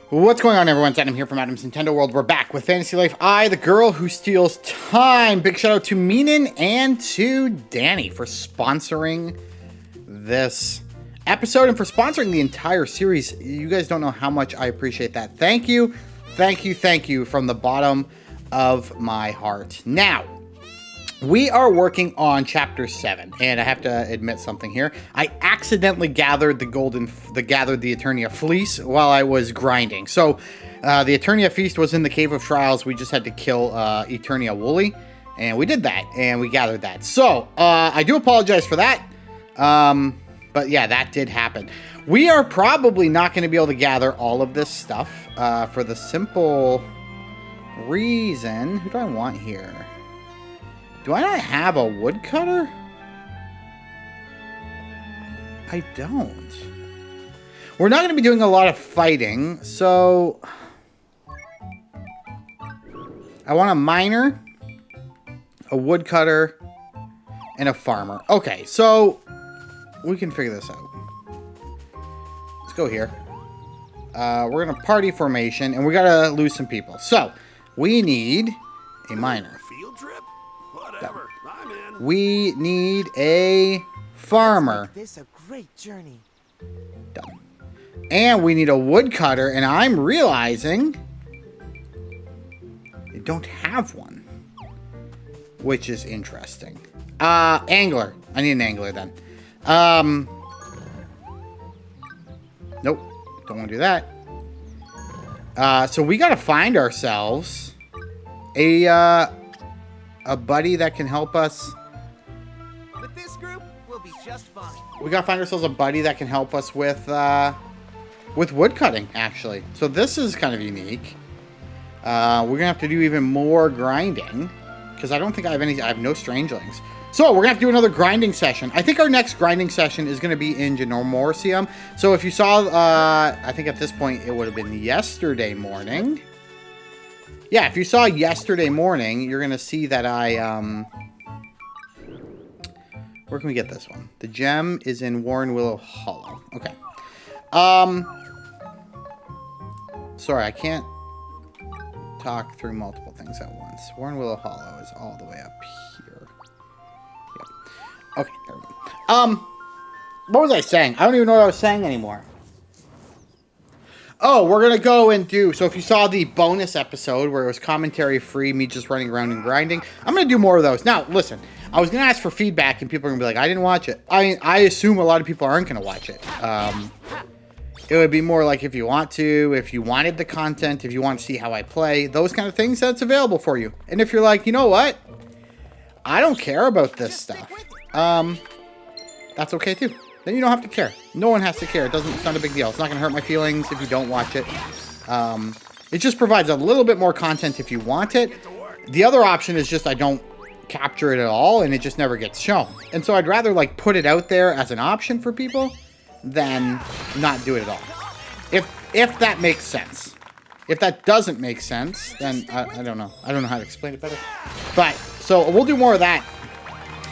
What's going on, everyone? Danni here from Adam's Nintendo World. We're back with Fantasy Life I, the girl who steals time. Big shout out to Menin and to Danni for sponsoring this episode and for sponsoring the entire series. You guys don't know how much I appreciate that. Thank you, thank you, thank you from the bottom of my heart. Now, we are working on Chapter 7, and I have to admit something here. I accidentally gathered the Eternia Fleece while I was grinding. So, the Eternia Feast was in the Cave of Trials. We just had to kill Eternia Woolly, and we did that, and we gathered that. So, I do apologize for that, but yeah, that did happen. We are probably not going to be able to gather all of this stuff for the simple reason... Who do I want here? Do I not have a woodcutter? I don't. We're not going to be doing a lot of fighting, so... I want a miner, a woodcutter, and a farmer. Okay, so... we can figure this out. Let's go here. We're going to party formation, and we got to lose some people. So, we need a miner. We need a farmer. This a great journey. Done. And we need a woodcutter, and I'm realizing I don't have one, which is interesting. Angler. I need an angler then. Nope. Don't want to do that. So we got to find ourselves a buddy that can help us. With this group, we'll be just fine. We gotta find ourselves a buddy that can help us with woodcutting, actually. So this is kind of unique. We're gonna have to do even more grinding because I don't think I have no strangelings. So we're gonna have to do another grinding session. I think our next grinding session is gonna be in Genomorcium. So if you saw, I think at this point it would have been yesterday morning. Yeah, if you saw yesterday morning, you're going to see that where can we get this one? The gem is in Warren Willow Hollow. Okay. Sorry, I can't talk through multiple things at once. Warren Willow Hollow is all the way up here. Yep. Okay, there we go. What was I saying? I don't even know what I was saying anymore. Oh, we're going to go and do... So if you saw the bonus episode where it was commentary free, me just running around and grinding, I'm going to do more of those. Now, listen, I was going to ask for feedback and people are going to be like, I didn't watch it. I assume a lot of people aren't going to watch it. It would be more like if you want to, if you wanted the content, if you want to see how I play, those kind of things, that's available for you. And if you're like, you know what? I don't care about this stuff. That's okay too. Then you don't have to care. No one has to care. It's not a big deal. It's not going to hurt my feelings if you don't watch it. It just provides a little bit more content if you want it. The other option is just I don't capture it at all and it just never gets shown. And so I'd rather like put it out there as an option for people than not do it at all. If that makes sense. If that doesn't make sense, then I don't know. I don't know how to explain it better. But, so we'll do more of that.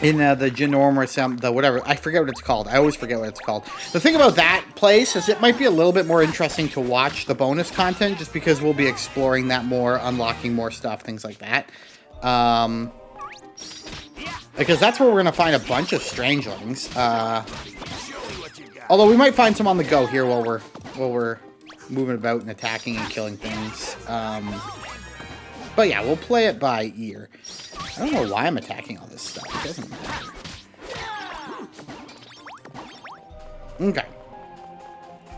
In the Genomorcium, the whatever, I forget what it's called. I always forget what it's called. The thing about that place is it might be a little bit more interesting to watch the bonus content just because we'll be exploring that more, unlocking more stuff, things like that. Because that's where we're going to find a bunch of strangelings. Although we might find some on the go here while we're moving about and attacking and killing things. But yeah, we'll play it by ear. I don't know why I'm attacking all this stuff. It doesn't matter. Okay.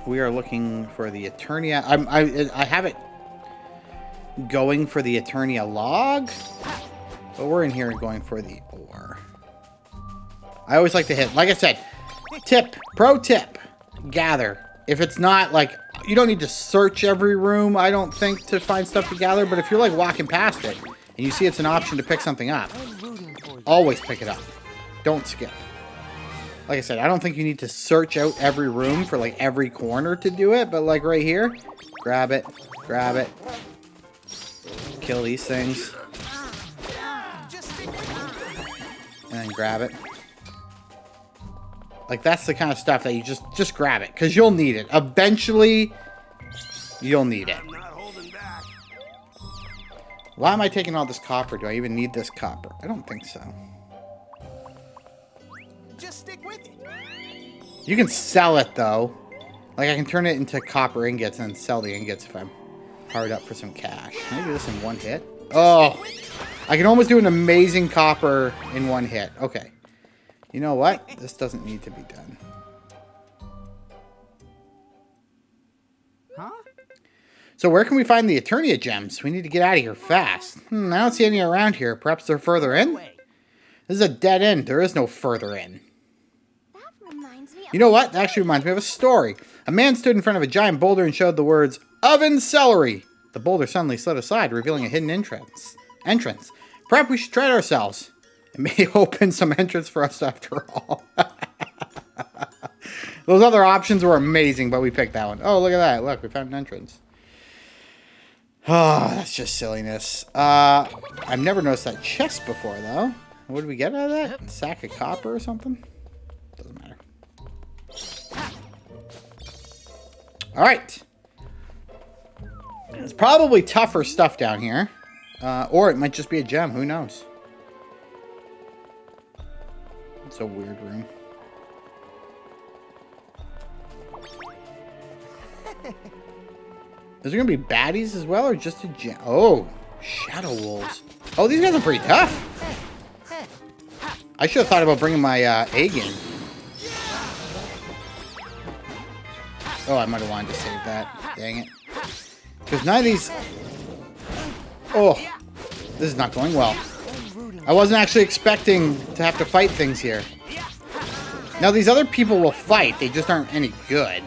We are looking for the Eternia. I have it going for the Eternia log, but we're in here going for the ore. I always like to hit, like I said, pro tip, gather. If it's not like, you don't need to search every room, I don't think, to find stuff to gather, but if you're like walking past it, and you see it's an option to pick something up, always pick it up. Don't skip. Like I said, I don't think you need to search out every room for like every corner to do it, but like right here, grab it, kill these things, and then grab it. Like, that's the kind of stuff that you just grab it, because you'll need it. Eventually, You'll need it. I'm not holding back. Why am I taking all this copper? Do I even need this copper? I don't think so. Just stick with it. You can sell it, though. Like, I can turn it into copper ingots and sell the ingots if I'm hard up for some cash. Can I do this in one hit? Oh! I can almost do an amazing copper in one hit. Okay. You know what? This doesn't need to be done. Huh? So where can we find the Eternia gems? We need to get out of here fast. I don't see any around here. Perhaps they're further in? This is a dead end. There is no further in. That reminds me. You know what? That actually reminds me of a story. A man stood in front of a giant boulder and showed the words, "Oven celery." The boulder suddenly slid aside, revealing a hidden entrance. Perhaps we should try it ourselves. It may open some entrance for us after all. Those other options were amazing, but we picked that one. Oh, look at that. Look, we found an entrance. Oh, that's just silliness. I've never noticed that chest before, though. What did we get out of that? A sack of copper or something? Doesn't matter. Alright. It's probably tougher stuff down here. Or it might just be a gem. Who knows? It's a weird room. Is there going to be baddies as well, or just a gem? Oh, shadow wolves. Oh, these guys are pretty tough. I should have thought about bringing my egg in. Oh, I might have wanted to save that. Dang it. Because none of these... Oh, this is not going well. I wasn't actually expecting to have to fight things here. Now, these other people will fight. They just aren't any good.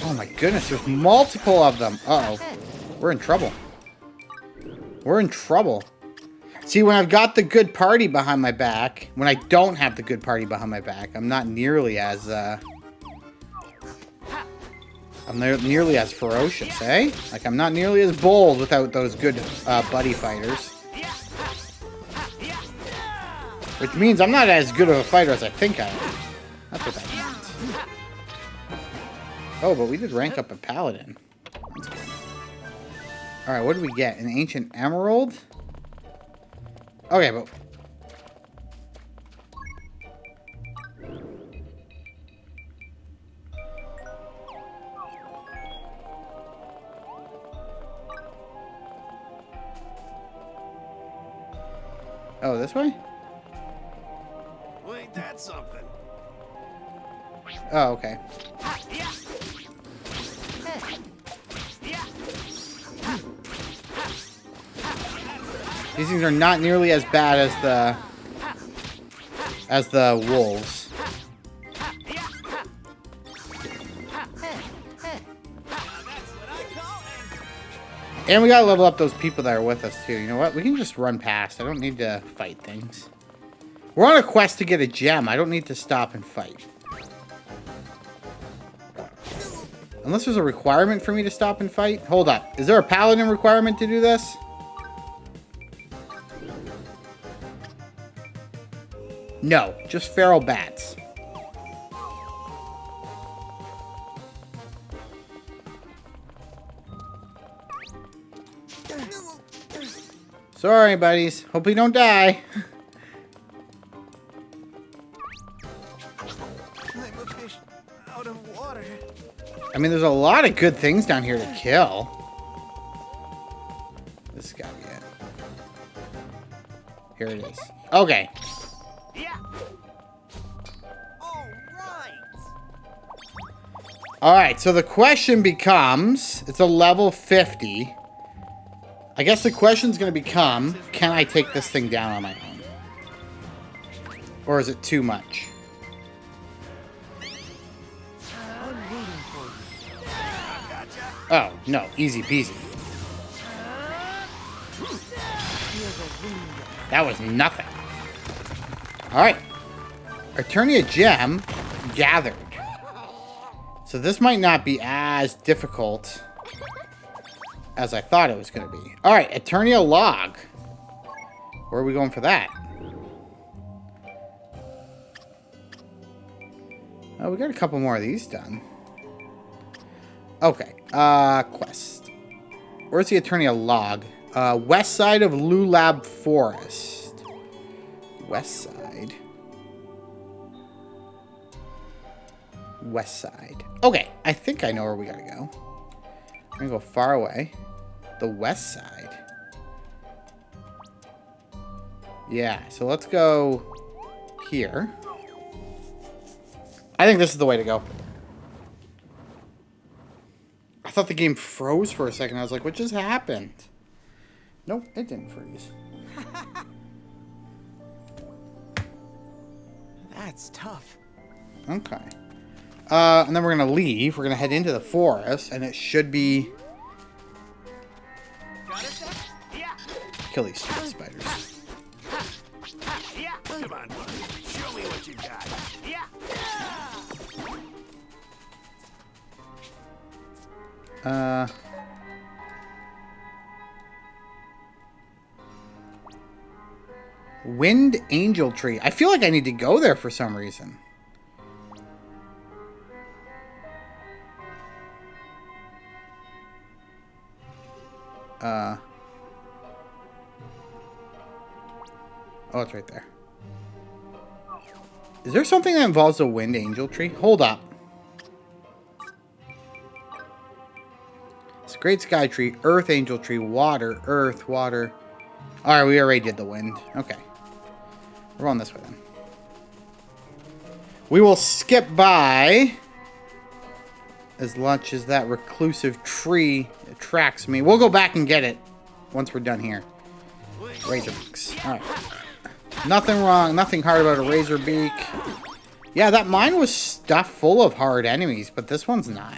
Oh my goodness, there's multiple of them. Uh-oh. We're in trouble. We're in trouble. See, when I've got the good party behind my back, when I don't have the good party behind my back, I'm not nearly as, nearly as ferocious, eh? Like, I'm not nearly as bold without those good, buddy fighters. Which means I'm not as good of a fighter as I think I am. That's what that means. Oh, but we did rank up a paladin. That's good. Alright, what did we get? An ancient emerald? Okay, but... Oh, this way? Well, ain't that something? Oh, okay. These things are not nearly as bad as the wolves. And we gotta level up those people that are with us too. You know what? We can just run past. I don't need to fight things. We're on a quest to get a gem. I don't need to stop and fight. Unless there's a requirement for me to stop and fight. Hold up. Is there a paladin requirement to do this? No, just feral bats. Sorry, buddies. Hope you don't die. I'm a fish out of water. I mean, there's a lot of good things down here to kill. This has got to be it. Here it is. Okay. Alright, so the question becomes... It's a level 50. I guess the question's going to become... Can I take this thing down on my own? Or is it too much? Oh, no. Easy peasy. That was nothing. Alright. Eternia gem gathered. So this might not be as difficult as I thought it was going to be. Alright, Eternia log. Where are we going for that? Oh, we got a couple more of these done. Okay. Quest. Where's the Eternian log? West side of Lulab Forest. West side. West side. Okay, I think I know where we gotta go. We're gonna go far away. The west side. Yeah, so let's go here. I think this is the way to go. I thought the game froze for a second. I was like, what just happened? Nope, it didn't freeze. That's tough. Okay. And then we're going to leave. We're going to head into the forest, and it should be... Kill these stupid spiders. Yeah. Come on, buddy. Show me what you got. Yeah. Wind Angel Tree. I feel like I need to go there for some reason. Oh, it's right there. Is there something that involves a Wind Angel Tree? Hold up. It's a Great Sky Tree, Earth Angel Tree, Water, Earth, Water. Alright, we already did the Wind. Okay. We're on this way then. We will skip by as much as that reclusive tree attracts me. We'll go back and get it once we're done here. Razorbeaks. Alright. Nothing wrong, nothing hard about a razor beak. Yeah, that mine was stuffed full of hard enemies, but this one's not.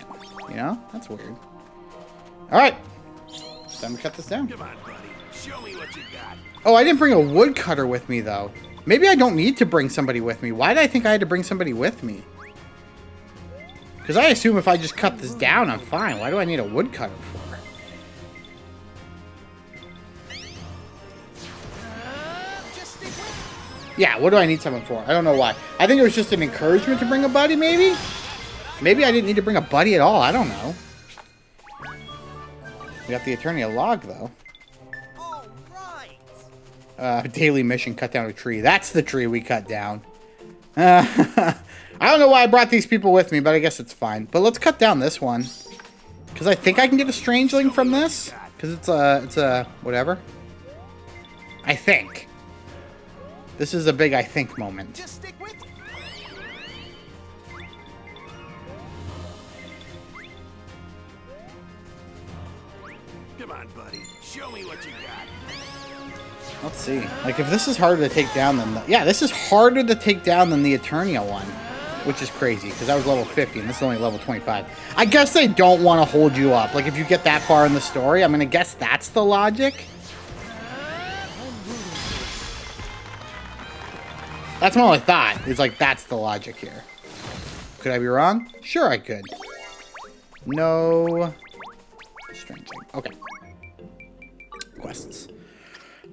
You know? That's weird. Alright. It's time to cut this down. Come on, buddy. Show me what you got. Oh, I didn't bring a woodcutter with me, though. Maybe I don't need to bring somebody with me. Why did I think I had to bring somebody with me? Because I assume if I just cut this down, I'm fine. Why do I need a woodcutter for? Yeah, what do I need someone for? I don't know why. I think it was just an encouragement to bring a buddy, maybe? Maybe I didn't need to bring a buddy at all. I don't know. We got the Eternian log, though. All right. Daily mission, cut down a tree. That's the tree we cut down. I don't know why I brought these people with me, but I guess it's fine. But let's cut down this one. Because I think I can get a strangeling from this. Because it's a whatever. I think. This is a big I think moment. Just stick with me. Come on, buddy. Show me what you got. Let's see. Like, if this is harder to take down than yeah, this is harder to take down than the Eternia one. Which is crazy, because I was level 50, and this is only level 25. I guess they don't want to hold you up. Like, if you get that far in the story, I'm going to guess that's the logic. That's my only thought. It's like, that's the logic here. Could I be wrong? Sure I could. No. Strange thing. Okay. Quests.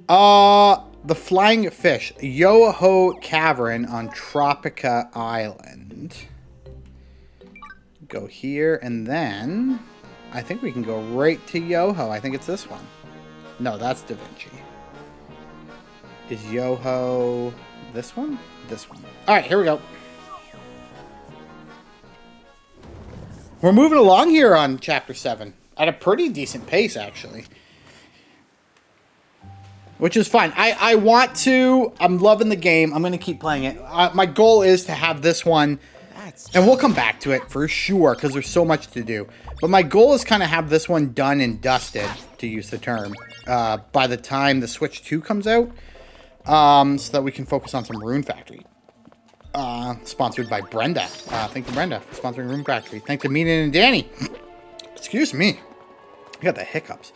The Flying Fish. Yoho Cavern on Tropica Island. Go here, and then I think we can go right to Yoho. I think it's this one. No, that's Da Vinci. Is Yoho this one? This one. Alright, here we go. We're moving along here on Chapter 7. At a pretty decent pace, actually. Which is fine. I want to. I'm loving the game. I'm going to keep playing it. My goal is to have this one. And we'll come back to it for sure, because there's so much to do. But my goal is kind of have this one done and dusted, to use the term, by the time the Switch 2 comes out. So that we can focus on some Rune Factory. Sponsored by Brenda. Thank you, Brenda, for sponsoring Rune Factory. Thank you, Menin and Danny. Excuse me. I got the hiccups.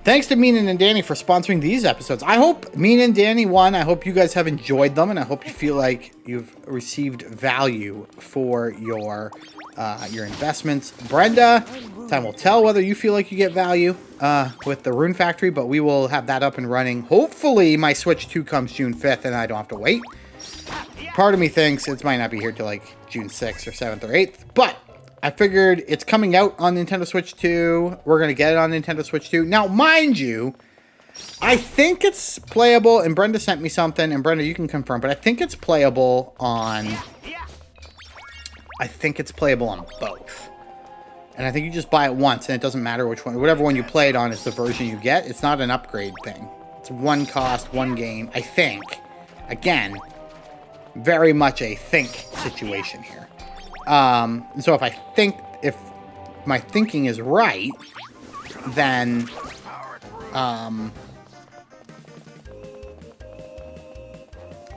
Thanks to Menin and Danny for sponsoring these episodes. I hope Menin and Danny won. I hope you guys have enjoyed them, and I hope you feel like you've received value for your investments. Brenda, time will tell whether you feel like you get value with the Rune Factory, but we will have that up and running. Hopefully, my Switch 2 comes June 5th, and I don't have to wait. part of me thinks it might not be here till like June 6th or 7th or 8th, but I figured it's coming out on Nintendo Switch 2. We're going to get it on Nintendo Switch 2. Now, mind you, I think it's playable, and Brenda sent me something, and Brenda, you can confirm, but I think it's playable on... I think it's playable on both. And I think you just buy it once, and it doesn't matter which one. Whatever one you play it on is the version you get. It's not an upgrade thing. It's one cost, one game, I think. Again, very much a think situation here. So if my thinking is right, then,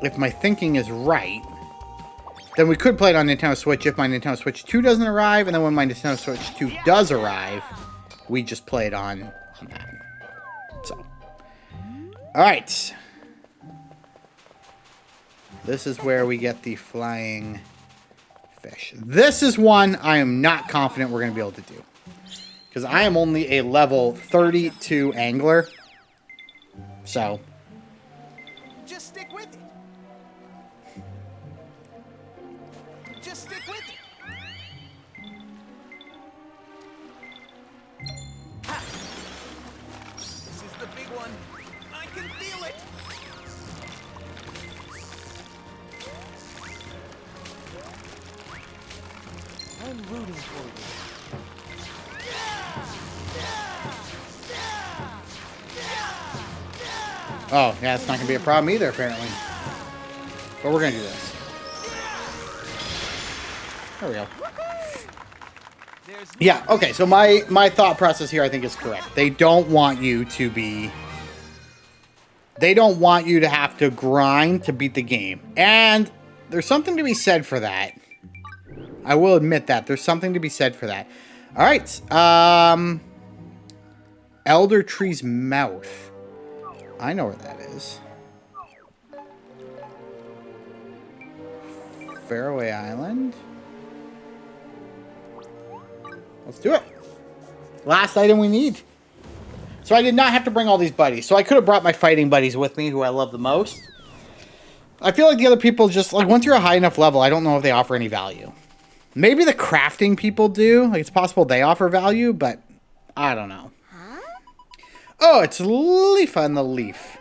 if my thinking is right, then we could play it on Nintendo Switch if my Nintendo Switch 2 doesn't arrive, and then when my Nintendo Switch 2 does arrive, we just play it on that. So, alright. This is where we get the flying fish. This is one I am not confident we're going to be able to do. Because I am only a level 32 angler. So. Just stick with it. Just stick with it. Ha! This is the big one. I can feel it. I'm rooting for you. Oh, yeah, it's not going to be a problem either, apparently. But we're going to do this. There we go. Yeah, okay, so my thought process here I think is correct. They don't want you to be... They don't want you to have to grind to beat the game. And there's something to be said for that. I will admit that. There's something to be said for that. Alright, Elder Tree's Mouth. I know where that is. Fairway Island. Let's do it. Last item we need. So I did not have to bring all these buddies. So I could have brought my fighting buddies with me, who I love the most. I feel like the other people just, like, once you're a high enough level, I don't know if they offer any value. Maybe the crafting people do. Like, it's possible they offer value, but I don't know. Oh, it's Leaf on the Leaf.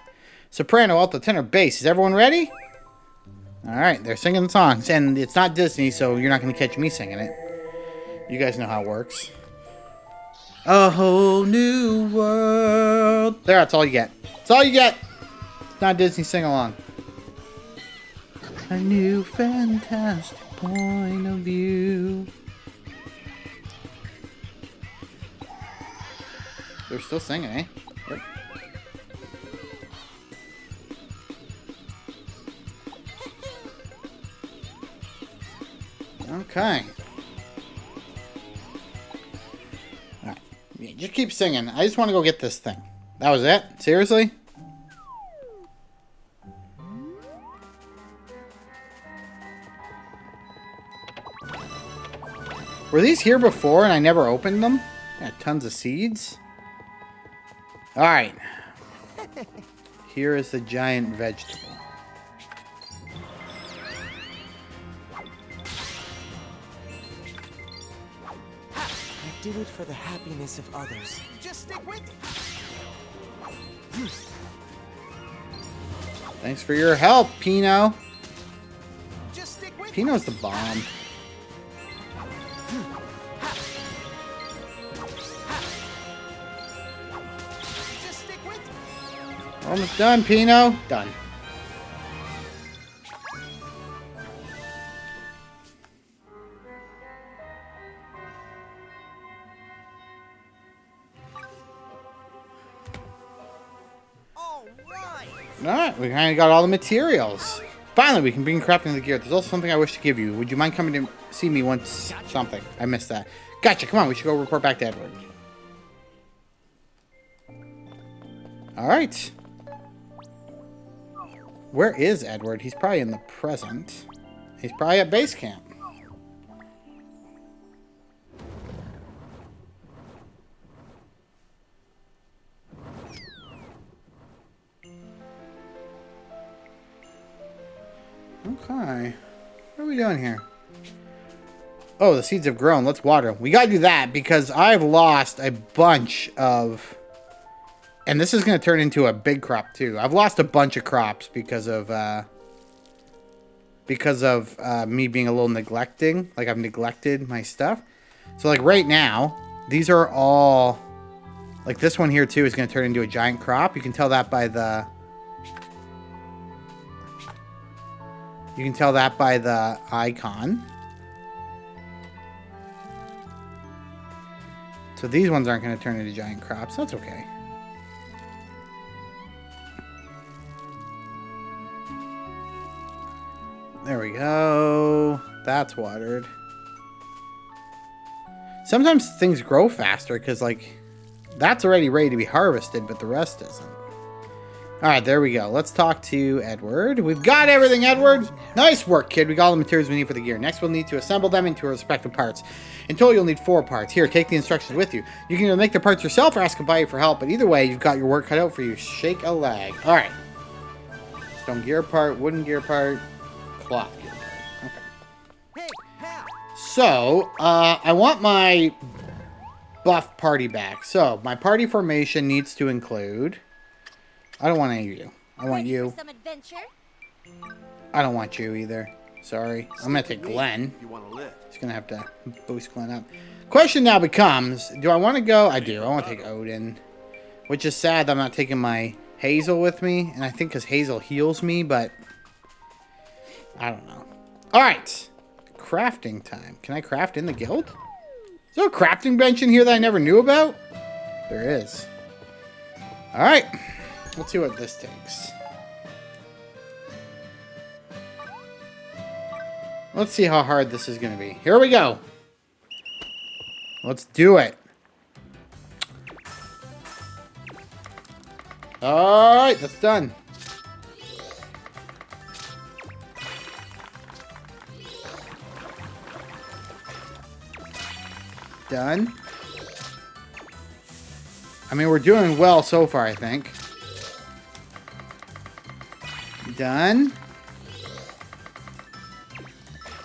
Soprano, alto, tenor, bass. Is everyone ready? All right, they're singing songs. And it's not Disney, so you're not going to catch me singing it. You guys know how it works. A whole new world. There, that's all you get. That's all you get. It's not Disney sing-along. A new fantastic point of view. They're still singing, eh? Yep. Okay. Alright. Yeah, just keep singing. I just want to go get this thing. That was it? Seriously? Were these here before and I never opened them? Got tons of seeds. Alright. Here is the giant vegetable. I do it for the happiness of others. Just stick with it. Thanks for your help, Pino. Just stick with it. Pino's the bomb. Just stick with it. Almost done, Pino. Done. Alright, we kind of got all the materials. Finally, we can begin crafting the gear. There's also something I wish to give you. Would you mind coming to see me once? Something. I missed that. Gotcha. Come on, we should go report back to Edward. Alright. Where is Edward? He's probably in the present. He's probably at base camp. Okay. What are we doing here? Oh, the seeds have grown. Let's water them. We gotta do that because I've lost a bunch of... And this is gonna turn into a big crop too. I've lost a bunch of crops because of me being a little neglecting. Like, I've neglected my stuff. So, like, right now, these are all... Like, this one here, too, is going to turn into a giant crop. You can tell that by the... You can tell that by the icon. So these ones aren't going to turn into giant crops. That's okay. There we go. That's watered. Sometimes things grow faster because, like, that's already ready to be harvested, but the rest isn't. Alright, there we go. Let's talk to Edward. We've got everything, Edward! Nice work, kid. We got all the materials we need for the gear. Next, we'll need to assemble them into our respective parts. In total, you'll need 4 parts. Here, take the instructions with you. You can either make the parts yourself or ask a buddy for help, but either way, you've got your work cut out for you. Shake a leg. Alright. Stone gear part, wooden gear part, cloth gear part. Okay. So, I want my buff party back. So, my party formation needs to include... I don't want any of you. I want you. Some adventure? I don't want you either. Sorry. I'm going to take Glenn. You want to live? Just going to have to boost Glenn up. Question now becomes, do I want to go? I do. I want to take Odin. Which is sad that I'm not taking my Hazel with me. And I think because Hazel heals me, but... I don't know. Alright. Crafting time. Can I craft in the guild? Is there a crafting bench in here that I never knew about? There is. Alright. Let's see what this takes. Let's see how hard this is going to be. Here we go. Let's do it. Alright, that's done. Done. I mean, we're doing well so far, I think. Done.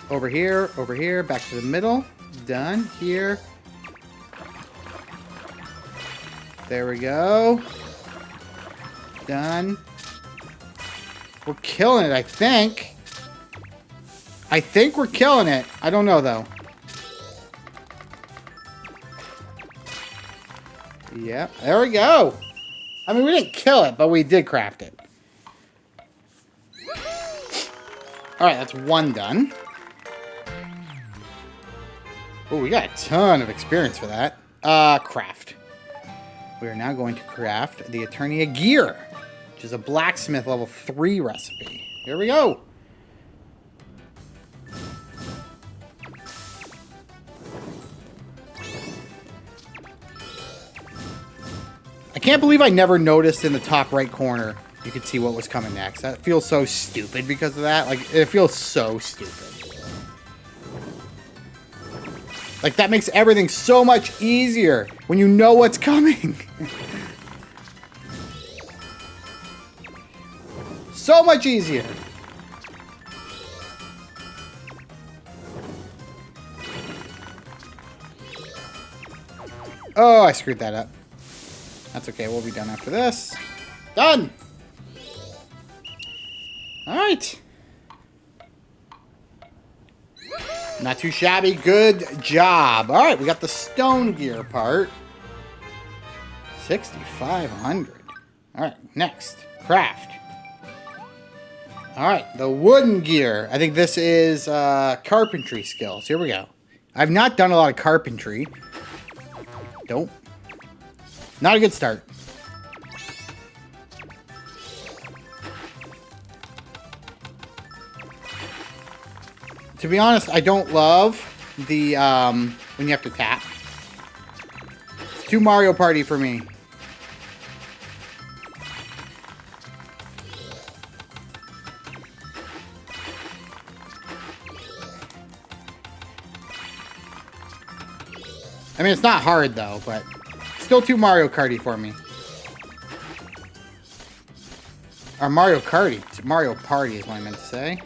Over here, back to the middle. Done. Here. There we go. Done. We're killing it, I think. I think we're killing it. I don't know, though. Yeah, there we go. I mean, we didn't kill it, but we did craft it. Alright, that's one done. Oh, we got a ton of experience for that. Craft. We are now going to craft the Eternian gear, which is a blacksmith level 3 recipe. Here we go. I can't believe I never noticed in the top right corner you could see what was coming next. That feels so stupid because of that. Like, it feels so stupid. Like, that makes everything so much easier when you know what's coming. So much easier. Oh, I screwed that up. That's okay. We'll be done after this. Done! Alright. Not too shabby. Good job. Alright, we got the stone gear part. 6,500. Alright, next. Craft. Alright, the wooden gear. I think this is carpentry skills. Here we go. I've not done a lot of carpentry. Nope. Not a good start. To be honest, I don't love the, when you have to tap. It's too Mario Party for me. I mean, it's not hard, though, but still too Mario Karty for me. Or Mario Karty. Mario Party is what I meant to say.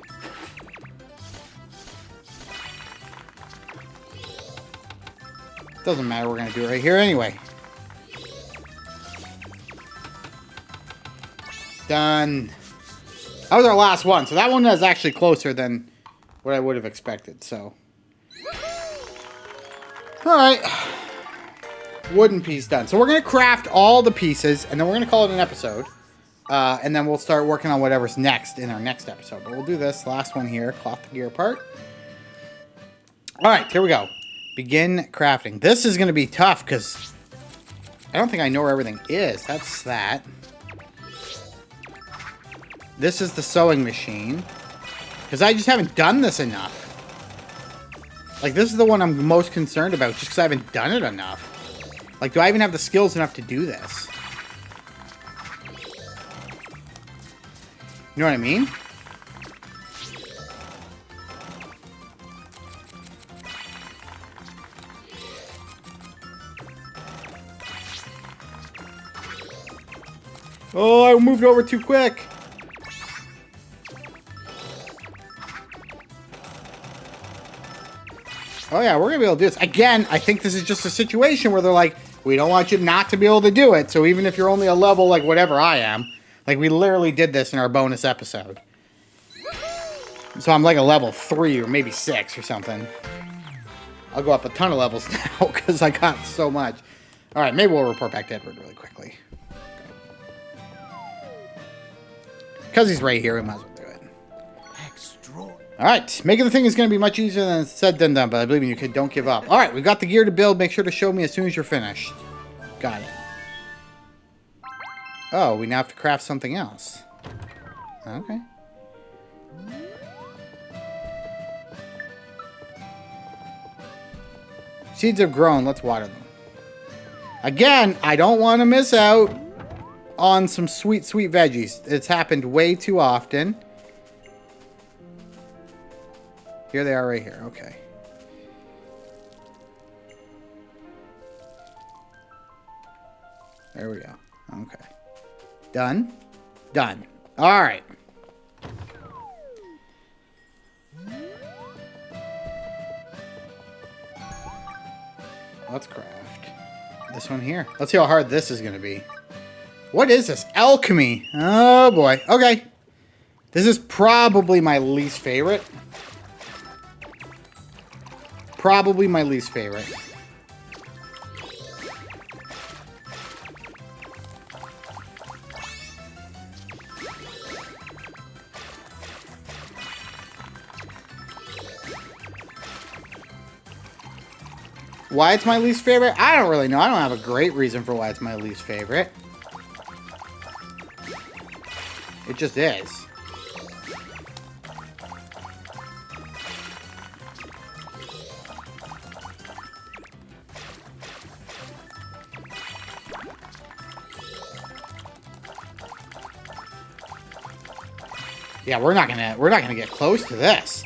Doesn't matter. We're going to do it right here anyway. Done. That was our last one. So that one is actually closer than what I would have expected. So. Alright. Wooden piece done. So we're going to craft all the pieces. And then we're going to call it an episode. And then we'll start working on whatever's next in our next episode. But we'll do this last one here. Cloth the gear apart. Alright. Here we go. Begin crafting. This is going to be tough because I don't think I know where everything is. That's that. This is the sewing machine. Because I just haven't done this enough. Like, this is the one I'm most concerned about just because I haven't done it enough. Like, do I even have the skills enough to do this? You know what I mean? Oh, I moved over too quick. Oh yeah, we're going to be able to do this. Again, I think this is just a situation where they're like, we don't want you not to be able to do it. So even if you're only a level like whatever I am, like we literally did this in our bonus episode. So I'm like a level 3 or maybe 6 or something. I'll go up a ton of levels now because I got so much. All right, maybe we'll report back to Edward really quickly. Because he's right here, we might as well do it. Alright, making the thing is going to be much easier than said than done, but I believe in you, kid. Don't give up. Alright, we've got the gear to build. Make sure to show me as soon as you're finished. Got it. Oh, we now have to craft something else. Okay. Seeds have grown. Let's water them. Again, I don't want to miss out on some sweet, sweet veggies. It's happened way too often. Here they are right here. Okay. There we go. Okay. Done. Done. All right. Let's craft this one here. Let's see how hard this is going to be. What is this? Alchemy. Oh, boy. Okay. This is probably my least favorite. Probably my least favorite. Why it's my least favorite? I don't really know. I don't have a great reason for why it's my least favorite. It just is. Yeah, we're not gonna get close to this.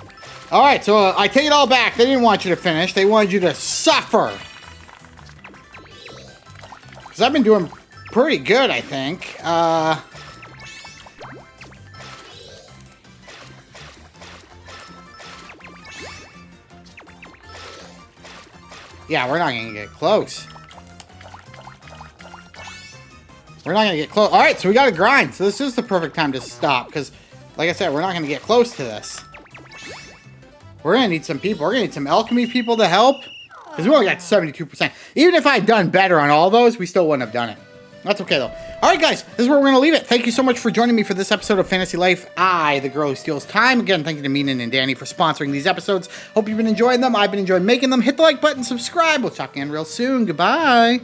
All right, so I take it all back. They didn't want you to finish. They wanted you to suffer. Because I've been doing pretty good, I think. Yeah, we're not gonna get close. We're not gonna get close. All right, so we gotta grind. So this is the perfect time to stop because, like I said, we're not gonna get close to this. We're gonna need some people. We're gonna need some alchemy people to help because we only got 72%. Even if I had done better on all those, we still wouldn't have done it. That's okay though. All right, guys, this is where we're gonna leave it. Thank you so much for joining me for this episode of Fantasy Life. I, the girl who steals time. Again, thank you to Menin and Danni for sponsoring these episodes. Hope you've been enjoying them. I've been enjoying making them. Hit the like button, subscribe. We'll talk again real soon. Goodbye.